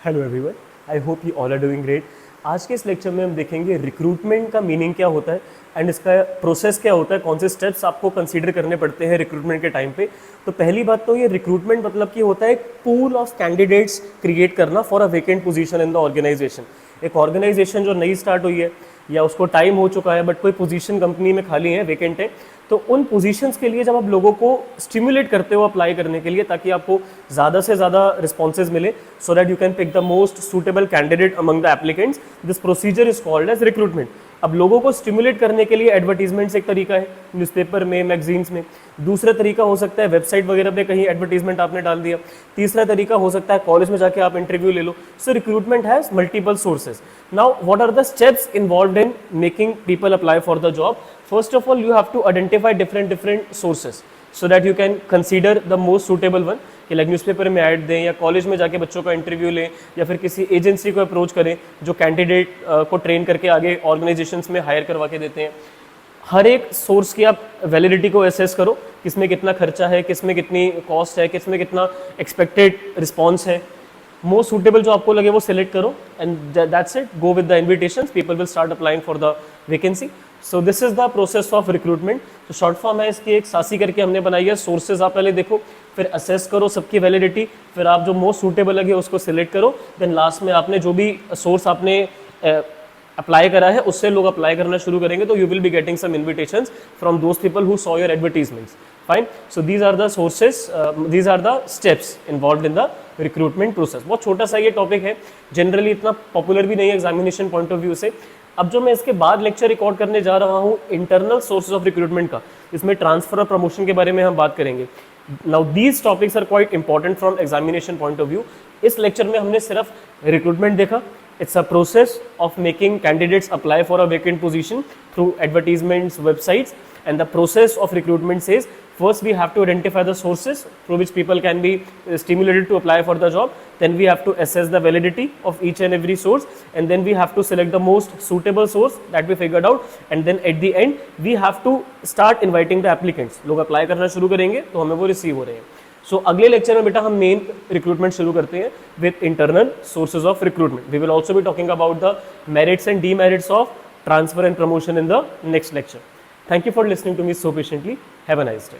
Hello everyone, I hope you all are doing great. आज के इस लेक्चर में हम देखेंगे रिक्रूटमेंट का मीनिंग क्या होता है एंड इसका प्रोसेस क्या होता है, कौन से स्टेप्स आपको कंसीडर करने पड़ते हैं रिक्रूटमेंट के टाइम पे। तो पहली बात तो ये रिक्रूटमेंट मतलब कि होता है एक पूल ऑफ कैंडिडेट्स क्रिएट करना for a vacant position in the organisation. एक ऑर्गेनाइजेशन जो नई स्टार्ट हुई है या उसको टाइम हो चुका है बट कोई पोजीशन कंपनी में खाली है, वेकेंट है, तो उन पोजीशंस के लिए जब आप लोगों को स्टिमुलेट करते हो अप्लाई करने के लिए ताकि आपको ज़्यादा से ज़्यादा रिस्पॉन्सेज मिले so that you can pick the most suitable candidate among the applicants, this procedure is called as recruitment. अब लोगों को स्टिमुलेट करने के लिए एडवर्टीजमेंट्स एक तरीका है, न्यूज़पेपर में, मैगजीन्स में। दूसरा तरीका हो सकता है वेबसाइट वगैरह पे कहीं एडवर्टीजमेंट आपने डाल दिया। तीसरा तरीका हो सकता है कॉलेज में जाके आप इंटरव्यू ले लो। So recruitment has multiple sources. Now what are the steps involved in making people apply for the job? First of all, you have to identify different sources so that you can consider the most suitable one कि like newspaper में add दें या college में जाके बच्चों का interview लें या फिर किसी एजेंसी को अप्रोच करें जो कैंडिडेट को ट्रेन करके आगे ऑर्गेनाइजेशंस में हायर करवा के देते हैं। हर एक सोर्स की आप वैलिडिटी को एसेस करो, किसमें कितना खर्चा है, किसमें कितनी कॉस्ट है, किसमें कितना एक्सपेक्टेड रिस्पॉन्स है। मोस्ट सूटेबल जो आपको लगे वो सिलेक्ट करो and that's it, go with the invitations, people will start applying for the vacancy. So this is the process of recruitment. तो शॉर्ट फॉर्म है इसकी, एक सासी करके हमने बनाई है। सोर्सेज आप पहले देखो, फिर असेस करो सबकी वैलिडिटी, फिर आप जो मोस्ट सूटेबल लगे उसको सिलेक्ट करो, देन लास्ट में आपने जो भी सोर्स आपने अप्लाई करा है उससे लोग अप्लाई करना शुरू करेंगे, तो you will be getting some invitations from those people who saw your advertisements. Fine, so these are the sources, these are the steps involve in the recruitment process. बहुत छोटा सा ये टॉपिक है, जनरली इतना पॉपुलर भी नहीं है examination point of view से। अब जो मैं इसके बाद लेक्चर रिकॉर्ड करने जा रहा हूँ इंटरनल सोर्सेज ऑफ रिक्रूटमेंट का, इसमें ट्रांसफर और प्रमोशन के बारे में हम बात करेंगे। Now these topics are quite important from examination point of view. इस लेक्चर में हमने सिर्फ रिक्रूटमेंट देखा। It's a process of making candidates apply for a vacant position through advertisements, websites, and the process of recruitment says first we have to identify the sources through which people can be stimulated to apply for the job. Then we have to assess the validity of each and every source, and then we have to select the most suitable source that we figured out, and then at the end we have to start inviting the applicants. लोग apply करना शुरू करेंगे तो हमें वो receive हो रहे हैं। सो अगले लेक्चर में बेटा हम मेन रिक्रूटमेंट शुरू करते हैं with internal sources of recruitment. We will also be talking about the merits and demerits of transfer and promotion in the next lecture. Thank you for listening to me so patiently. Have a nice day.